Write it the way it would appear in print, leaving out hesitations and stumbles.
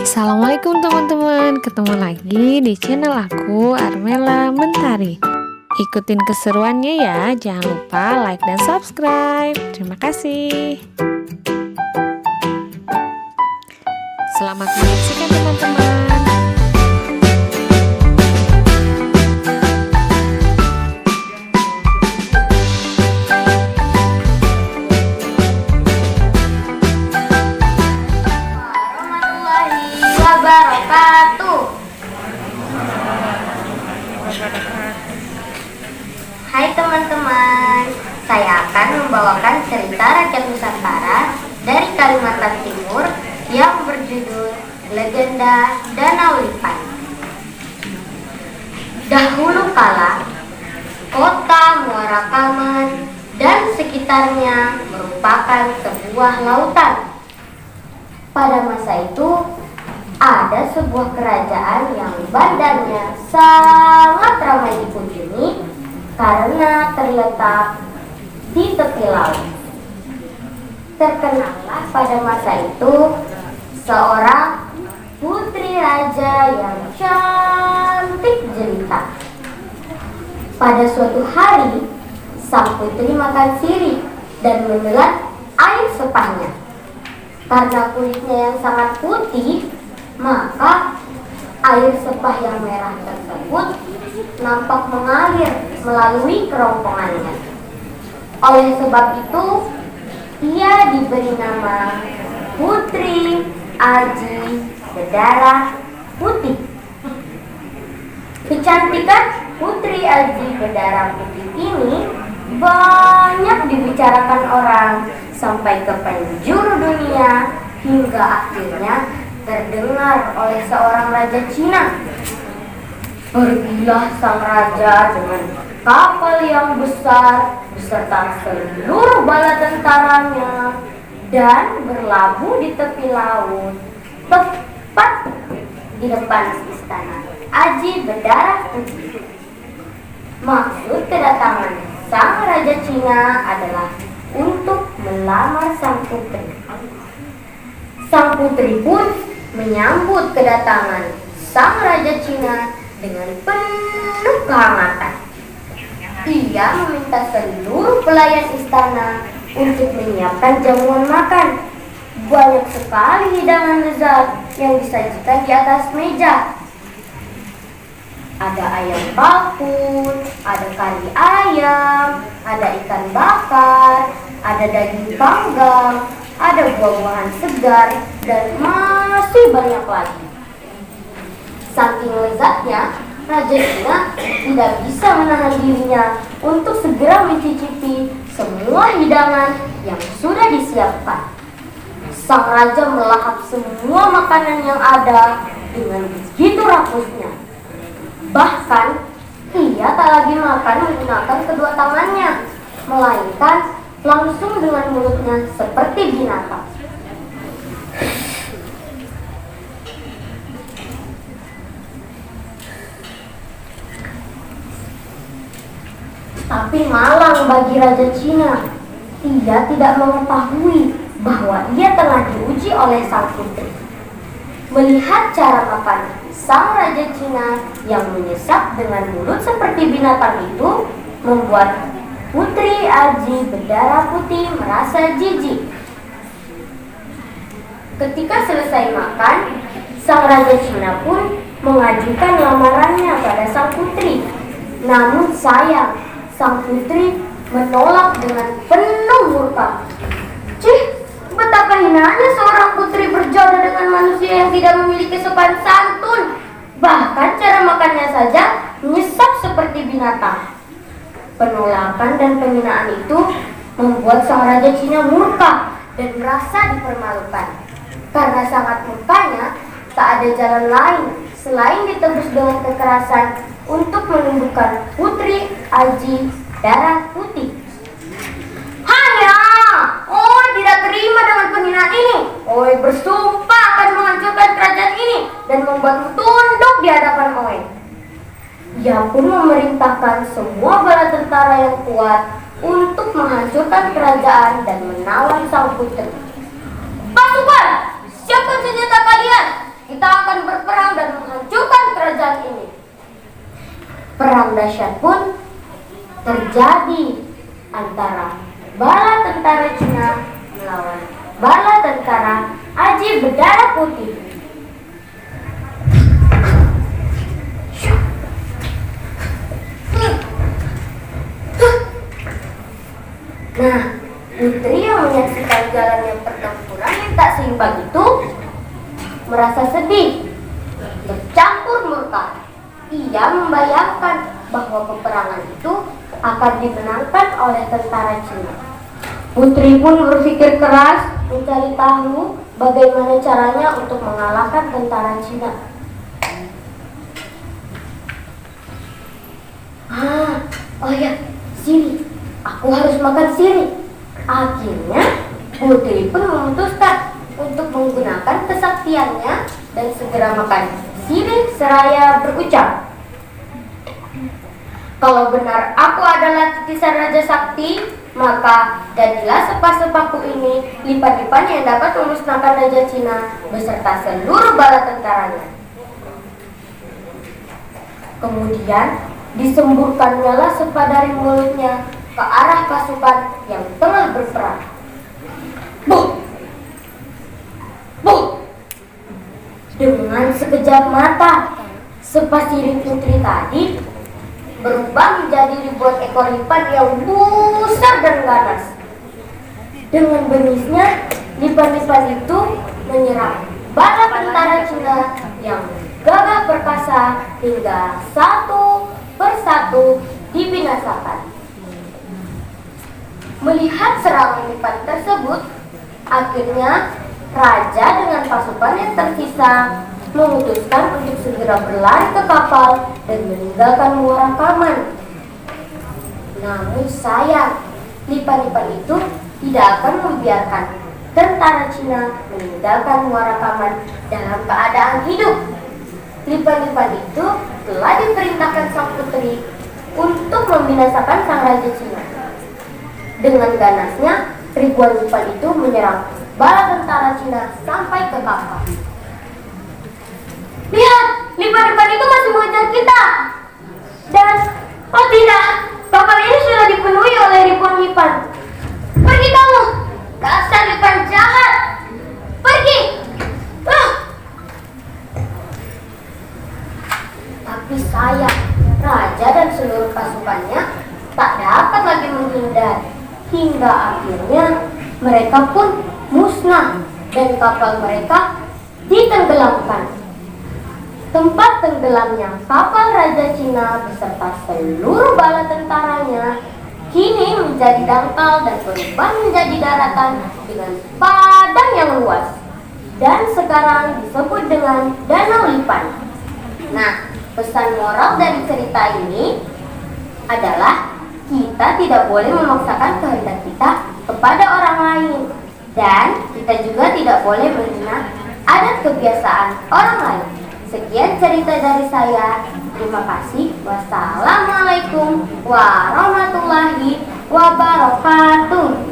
Assalamualaikum teman-teman, ketemu lagi di channel aku, Armela Mentari. Ikutin keseruannya ya, jangan lupa like dan subscribe. Terima kasih. Selamat menyaksikan teman-teman. Hai teman-teman, saya akan membawakan cerita rakyat Nusantara dari Kalimantan Timur yang berjudul Legenda Danau Lipan. Dahulu kala, kota Muara Kaman dan sekitarnya merupakan sebuah lautan. Pada masa itu, ada sebuah kerajaan yang bandarnya sangat ramai dikunjungi karena terletak di tepi laut. Terkenallah pada masa itu seorang putri raja yang cantik jelita. Pada suatu hari, sang putri makan sirih dan menelan air sepahnya. Karena kulitnya yang sangat putih, maka air sepah yang merah tersebut nampak mengalir melalui kerongkongannya. Oleh sebab itu, ia diberi nama Putri Aji Berdarah Putih. Kecantikan Putri Aji Berdarah Putih ini banyak dibicarakan orang sampai ke penjuru dunia, hingga akhirnya terdengar oleh seorang raja Cina. Pergilah sang raja dengan kapal yang besar beserta seluruh bala tentaranya dan berlabuh di tepi laut, tepat di depan istana Aji Berdarah Putih. Maksud kedatangan sang raja Cina adalah untuk melamar sang putri. Sang putri pun menyambut kedatangan sang raja Cina dengan penuh kehangatan. Ia meminta seluruh pelayan istana untuk menyiapkan jamuan makan. Banyak sekali hidangan lezat yang disajikan di atas meja. Ada ayam bakar, ada kari ayam, ada ikan bakar, ada daging panggang, ada buah-buahan segar, dan masih banyak lagi. Saking lezatnya, Raja Cina tidak bisa menahan dirinya untuk segera mencicipi semua hidangan yang sudah disiapkan. Sang raja melahap semua makanan yang ada dengan begitu rakusnya. Bahkan, ia tak lagi makan menggunakan kedua tangannya, melainkan langsung dengan mulutnya seperti binatang. Tapi malang bagi Raja Cina. Ia tidak mengetahui bahwa ia tengah diuji oleh sang putri. Melihat cara makan sang Raja Cina yang menyesap dengan mulut seperti binatang itu, membuat Putri Aji Berdarah Putih merasa jijik. Ketika selesai makan, sang Raja Cina pun mengajukan lamarannya pada sang putri. Namun sayang, sang putri menolak dengan penuh murka. Cih, betapa hinanya seorang putri berjodoh dengan manusia yang tidak memiliki sopan santun. Bahkan cara makannya saja menyesap seperti binatang. Penolakan dan penghinaan itu membuat sang Raja Cina murka dan merasa dipermalukan. Karena sangat murkanya, tak ada jalan lain selain ditebus dengan kekerasan untuk menundukkan Putri Aji Berdarah Putih. Hanya, Oi tidak terima dengan penghinaan ini. Oi bersumpah akan menghancurkan kerajaan ini dan membuatmu tunduk di hadapan Oi. Ia pun memerintahkan semua bala tentara yang kuat untuk menghancurkan kerajaan dan menawan sang putri. Pasukan, siapkan senjata kalian. putih. Nah, putri yang menyaksikan jalannya pertempuran yang tak seimbang itu merasa sedih, bercampur murka. Ia membayangkan bahwa peperangan itu akan dimenangkan oleh tentara Cina. Putri pun berpikir keras mencari tahu bagaimana caranya untuk mengalahkan tentara Cina. Oh ya, sirih. Aku harus makan sirih. Akhirnya, Putri pun memutuskan untuk menggunakan kesaktiannya dan segera makan sirih seraya berucap, "Kalau benar aku adalah titisan Raja Sakti, maka jadilah sepa-sepaku ini lipat-lipat yang dapat memusnahkan Raja Cina beserta seluruh bala tentaranya." Kemudian disemburkannyalah sepa dari mulutnya ke arah pasukan yang tengah berperang. Bum! Bum! Dengan sekejap mata, sepa sirih putri tadi berubah menjadi ribuan ekor lipan yang besar dan ganas. Dengan bengisnya, lipan-lipan itu menyerang bala tentara Cina yang gagah perkasa hingga satu persatu dibinasakan. Melihat serangan lipan tersebut, akhirnya raja dengan pasukan yang tersisa memutuskan untuk segera berlari ke kapal dan meninggalkan Muara Kaman. Namun sayang, lipan-lipan itu tidak akan membiarkan tentara Cina meninggalkan Muara Kaman dalam keadaan hidup. Lipan-lipan itu telah diperintahkan sang putri untuk membinasakan sang raja Cina. Dengan ganasnya, ribuan lipan itu menyerang bala tentara Cina sampai ke kapal. "Lihat, lipan-lipan itu masih mengejar kita. Dan, oh tidak, kapal ini sudah dipenuhi oleh ribuan lipan. Pergi kamu, dasar lipan jahat! Pergi!" Tapi sayang, raja dan seluruh pasukannya tak dapat lagi menghindar. Hingga akhirnya mereka pun musnah dan kapal mereka ditenggelamkan. Tempat tenggelamnya kapal Raja Cina beserta seluruh bala tentaranya kini menjadi dangkal dan berubah menjadi daratan dengan padang yang luas dan sekarang disebut dengan Danau Lipan. Nah, pesan moral dari cerita ini adalah kita tidak boleh memaksakan kehendak kita kepada orang lain, dan kita juga tidak boleh menghina adat kebiasaan orang lain. Sekian cerita dari saya. Terima kasih. Wassalamualaikum warahmatullahi wabarakatuh.